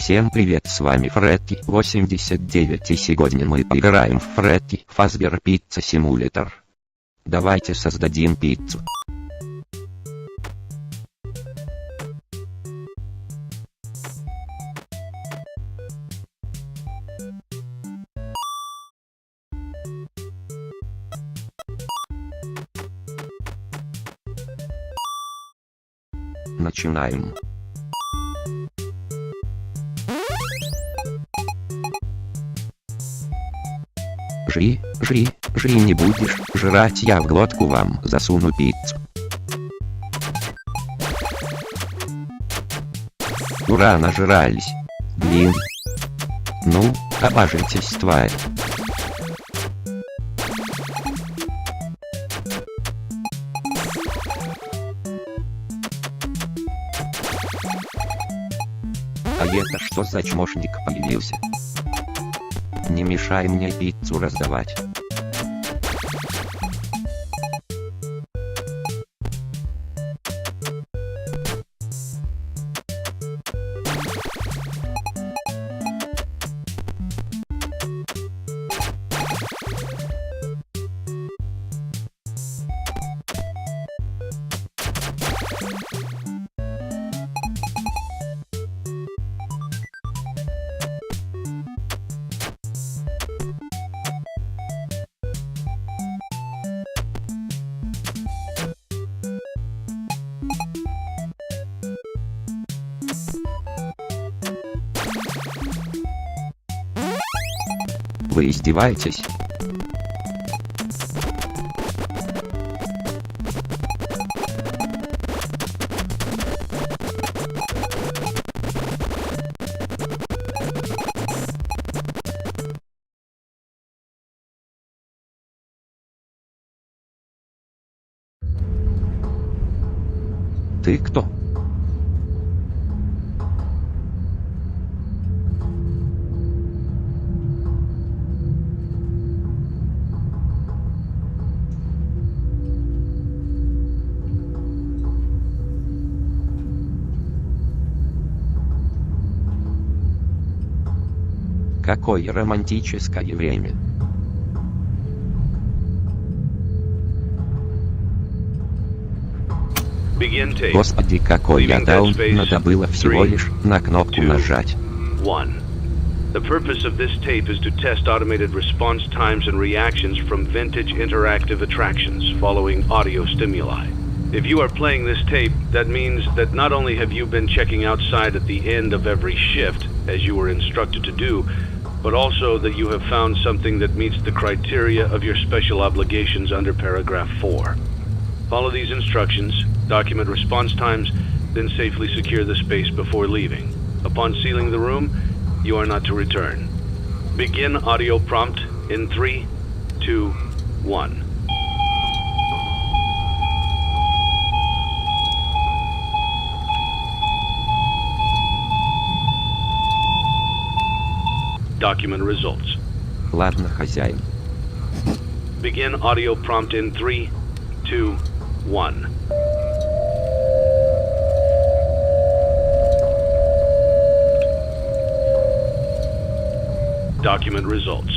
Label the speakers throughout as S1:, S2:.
S1: Всем привет, с вами Freddy 89, и сегодня мы поиграем в Freddy Fazbear Pizza Simulator. Давайте создадим пиццу. Начинаем. Жри не будешь, жрать я в глотку вам засуну пиццу. Ура, нажрались. Блин. Ну, обожитесь, тварь. А это что за чмошник появился? Не мешай мне пиццу раздавать. Вы издеваетесь? Ты кто? Какое романтическое время. Господи, какой я даун, надо было всего лишь на кнопку нажать.
S2: The purpose of this tape is to test automated response times and reactions from vintage interactive attractions following audio stimuli. If you are playing this tape, that means that not only have you been checking outside at the end of every shift, as you were instructed to do, but also that you have found something that meets the criteria of your special obligations under paragraph 4. Follow these instructions, document response times, then safely secure the space before leaving. Upon sealing the room, you are not to return. Begin audio prompt in 3, 2, 1. Document results.
S1: Ладно, хозяин.
S2: Begin audio prompt in 3, 2, 1. Document results.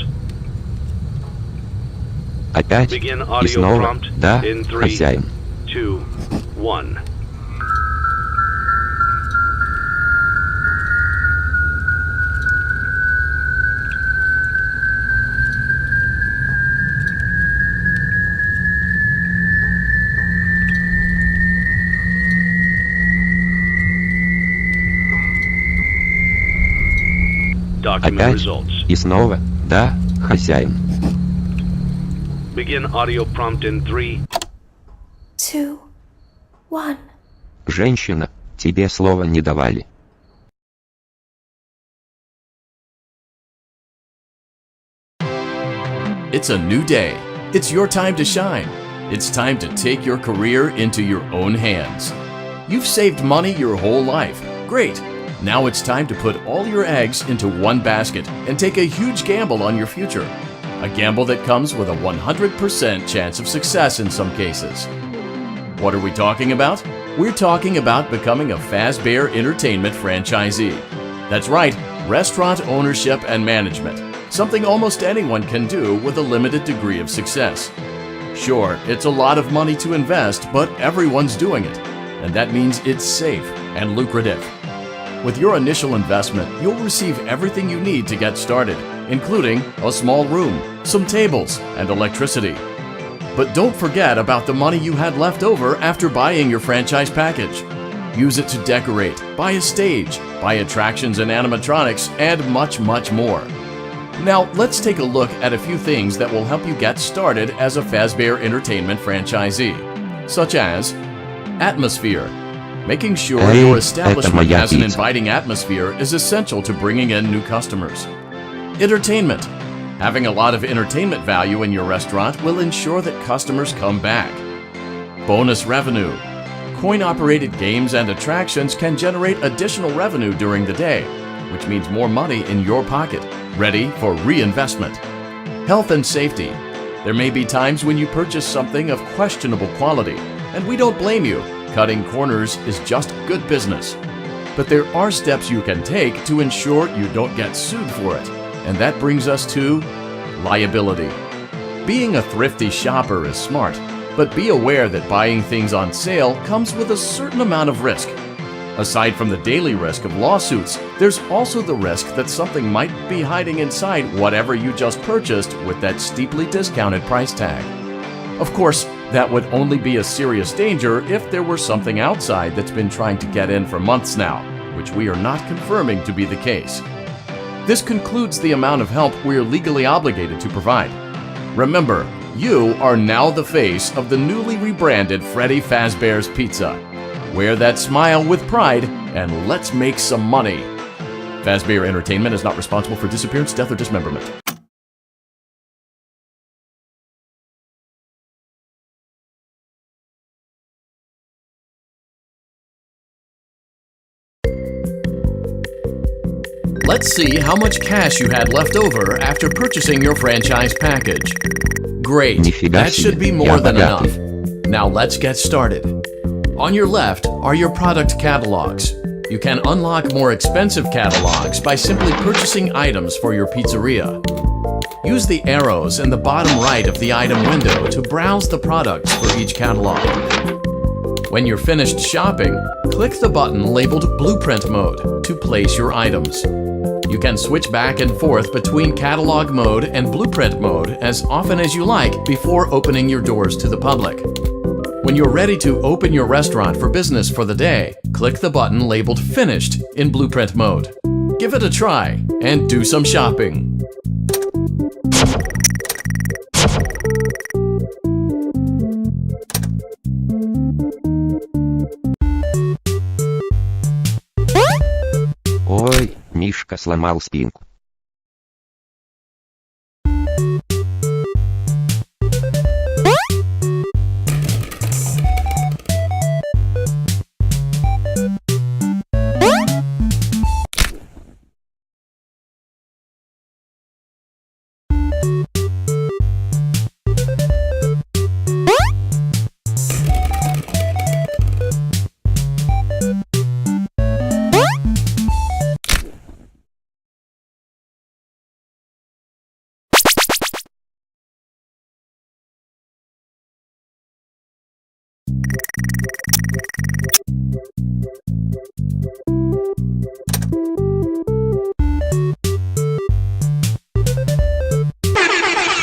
S1: Опять?
S2: Begin
S1: И
S2: audio
S1: снова?
S2: prompt
S1: Да,
S2: in 3,
S1: хозяин.
S2: 2, 1. Document
S1: Опять?
S2: results.
S1: И снова? Да, хозяин.
S2: Begin audio prompt in 3,
S3: 2, 1.
S1: Женщина, тебе слова не давали.
S4: It's a new day. It's your time to shine. It's time to take your career into your own hands. You've saved money your whole life. Great. Now it's time to put all your eggs into one basket and take a huge gamble on your future. A gamble that comes with a 100% chance of success in some cases. What are we talking about? We're talking about becoming a Fazbear Entertainment franchisee. That's right, restaurant ownership and management. Something almost anyone can do with a limited degree of success. Sure, it's a lot of money to invest, but everyone's doing it. And that means it's safe and lucrative. With your initial investment, you'll receive everything you need to get started, including a small room, some tables, and electricity. But don't forget about the money you had left over after buying your franchise package. Use it to decorate, buy a stage, buy attractions and animatronics, and much, much more. Now, let's take a look at a few things that will help you get started as a Fazbear Entertainment franchisee, such as atmosphere. Making sure your establishment has an inviting atmosphere is essential to bringing in new customers. Entertainment. Having a lot of entertainment value in your restaurant will ensure that customers come back. Bonus revenue. Coin-operated games and attractions can generate additional revenue during the day, which means more money in your pocket, ready for reinvestment. Health and safety. There may be times when you purchase something of questionable quality, and we don't blame you. Cutting corners is just good business. But there are steps you can take to ensure you don't get sued for it, and that brings us to liability. Being a thrifty shopper is smart, but be aware that buying things on sale comes with a certain amount of risk. Aside from the daily risk of lawsuits, there's also the risk that something might be hiding inside whatever you just purchased with that steeply discounted price tag. Of course, that would only be a serious danger if there were something outside that's been trying to get in for months now, which we are not confirming to be the case. This concludes the amount of help we are legally obligated to provide. Remember, you are now the face of the newly rebranded Freddy Fazbear's Pizza. Wear that smile with pride and let's make some money. Fazbear Entertainment is not responsible for disappearance, death, or dismemberment. Let's see how much cash you had left over after purchasing your franchise package. Great, that should be more than enough. Now let's get started. On your left are your product catalogs. You can unlock more expensive catalogs by simply purchasing items for your pizzeria. Use the arrows in the bottom right of the item window to browse the products for each catalog. When you're finished shopping, click the button labeled Blueprint Mode to place your items. You can switch back and forth between Catalog Mode and Blueprint Mode as often as you like before opening your doors to the public. When you're ready to open your restaurant for business for the day, click the button labeled Finished in Blueprint Mode. Give it a try and do some shopping.
S1: Ой, Мишка сломал спинку.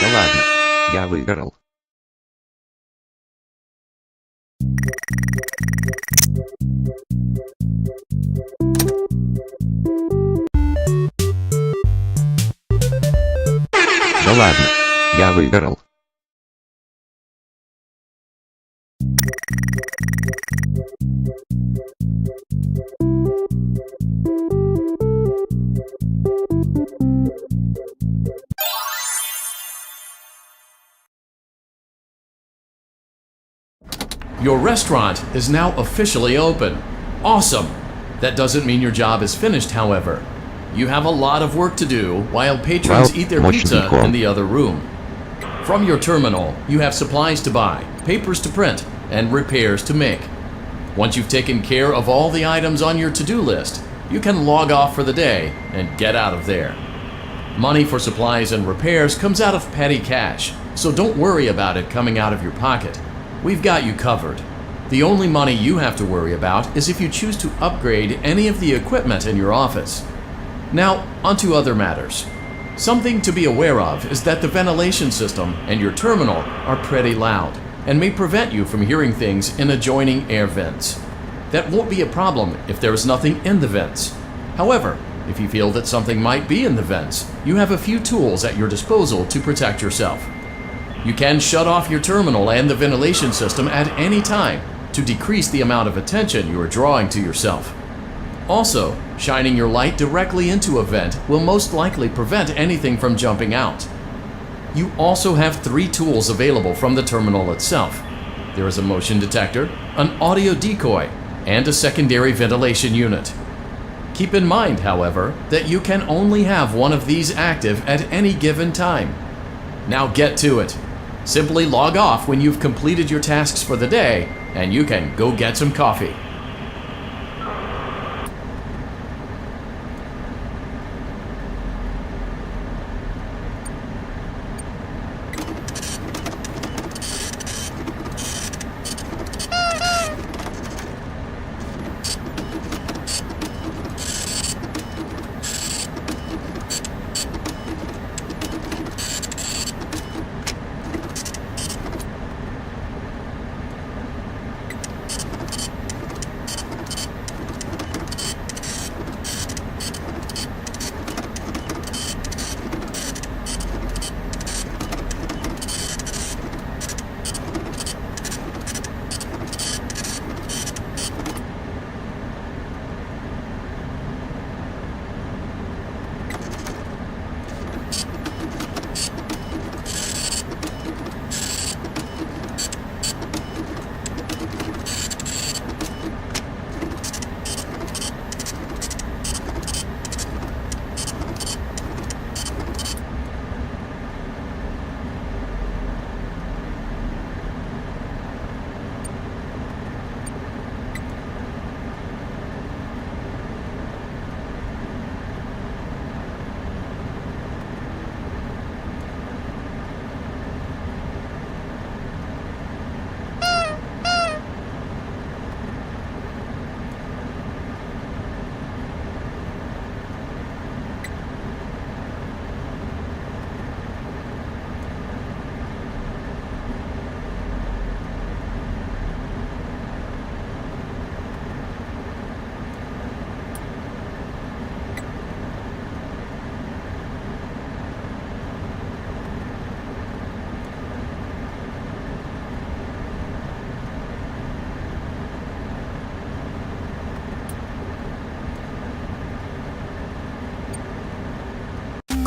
S1: Да ладно, я выиграл. Да ладно, я выиграл.
S4: Your restaurant is now officially open. Awesome! That doesn't mean your job is finished, however. You have a lot of work to do while patrons eat their pizza in the other room. From your terminal, you have supplies to buy, papers to print, and repairs to make. Once you've taken care of all the items on your to-do list, you can log off for the day and get out of there. Money for supplies and repairs comes out of petty cash, so don't worry about it coming out of your pocket. We've got you covered. The only money you have to worry about is if you choose to upgrade any of the equipment in your office. Now, onto other matters. Something to be aware of is that the ventilation system and your terminal are pretty loud and may prevent you from hearing things in adjoining air vents. That won't be a problem if there is nothing in the vents. However, if you feel that something might be in the vents, you have a few tools at your disposal to protect yourself. You can shut off your terminal and the ventilation system at any time to decrease the amount of attention you are drawing to yourself. Also, shining your light directly into a vent will most likely prevent anything from jumping out. You also have 3 tools available from the terminal itself. There is a motion detector, an audio decoy, and a secondary ventilation unit. Keep in mind, however, that you can only have one of these active at any given time. Now get to it. Simply log off when you've completed your tasks for the day, and you can go get some coffee.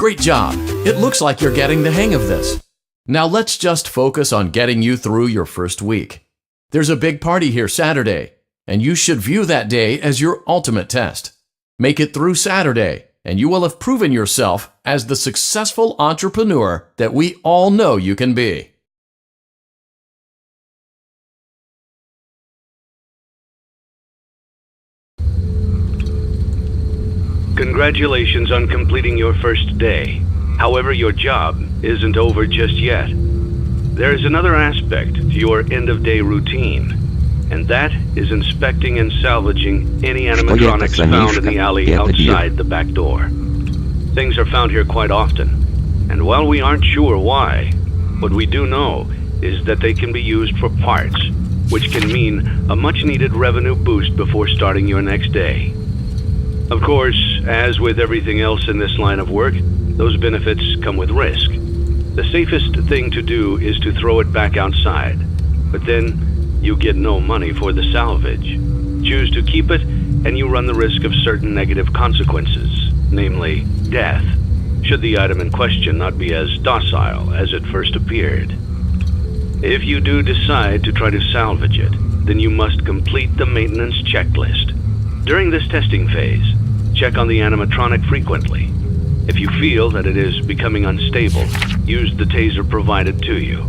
S4: Great job! It looks like you're getting the hang of this. Now let's just focus on getting you through your first week. There's a big party here Saturday, and you should view that day as your ultimate test. Make it through Saturday, and you will have proven yourself as the successful entrepreneur that we all know you can be.
S2: Congratulations on completing your first day. However, your job isn't over just yet. There is another aspect to your end-of-day routine, and that is inspecting and salvaging any animatronics found in the alley outside the back door. Things are found here quite often, and while we aren't sure why, what we do know is that they can be used for parts, which can mean a much-needed revenue boost before starting your next day. Of course, as with everything else in this line of work, those benefits come with risk. The safest thing to do is to throw it back outside, but then you get no money for the salvage. Choose to keep it, and you run the risk of certain negative consequences, namely death, should the item in question not be as docile as it first appeared. If you do decide to try to salvage it, then you must complete the maintenance checklist. During this testing phase, check on the animatronic frequently. If you feel that it is becoming unstable, use the taser provided to you.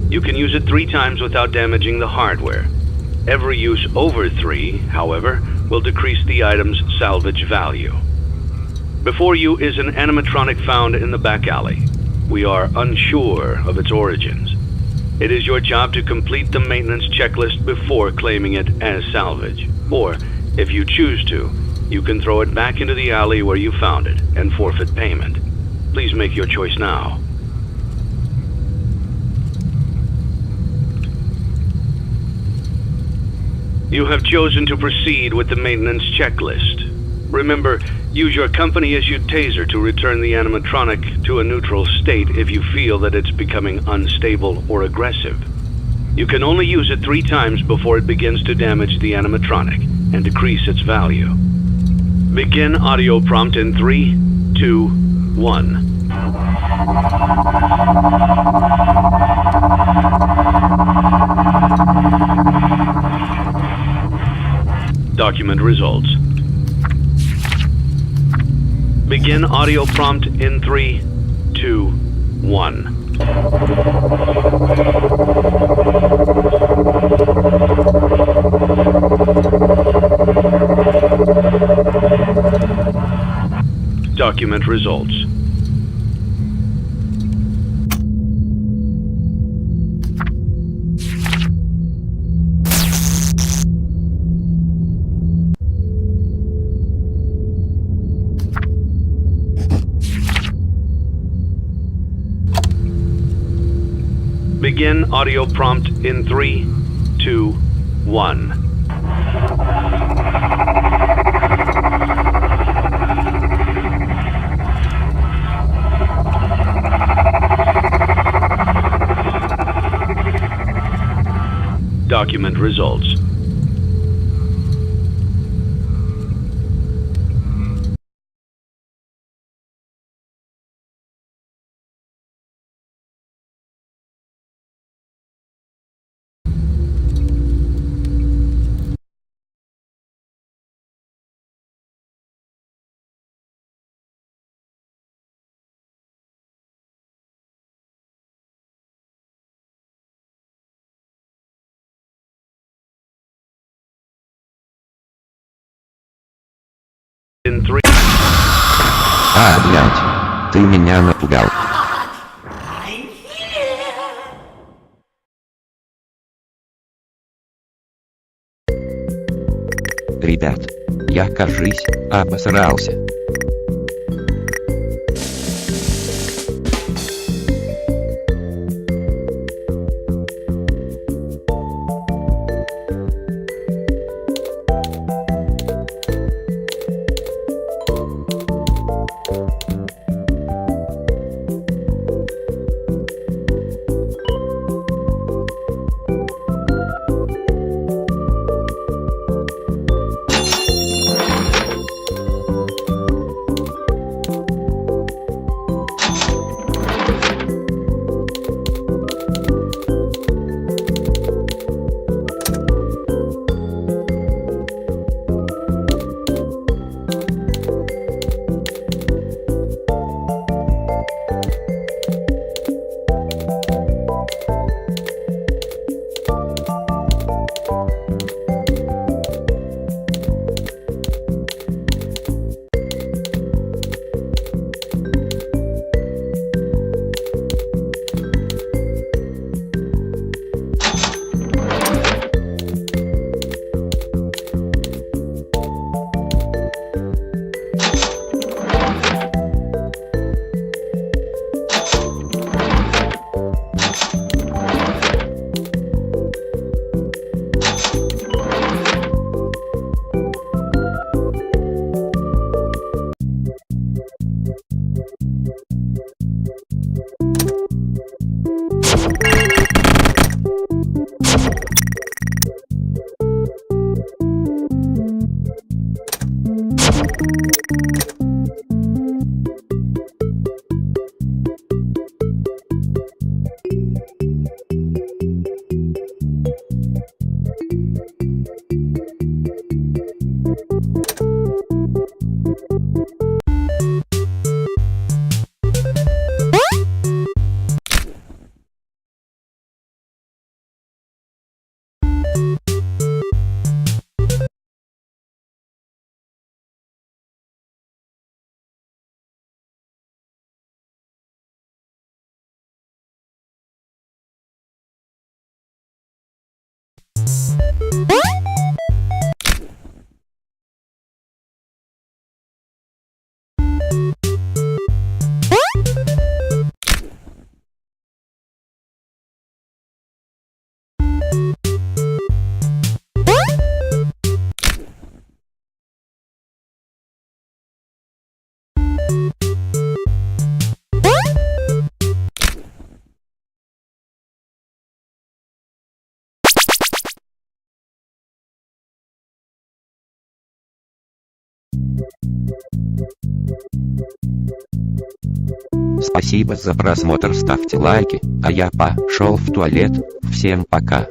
S2: You can use it 3 times without damaging the hardware. Every use over 3, however, will decrease the item's salvage value. Before you is an animatronic found in the back alley. We are unsure of its origins. It is your job to complete the maintenance checklist before claiming it as salvage. Or, if you choose to, you can throw it back into the alley where you found it and forfeit payment. Please make your choice now. You have chosen to proceed with the maintenance checklist. Remember, use your company-issued taser to return the animatronic to a neutral state if you feel that it's becoming unstable or aggressive. You can only use it 3 times before it begins to damage the animatronic and decrease its value. Begin audio prompt in 3, 2, 1. Document results. Begin audio prompt in 3, 2, 1. Document results. Begin audio prompt in 3, 2, 1. Document results. In 3.
S1: Блядь, ты меня напугал. Ребят, я, кажись, обосрался. Спасибо за просмотр, ставьте лайки, а я пошел в туалет. Всем пока.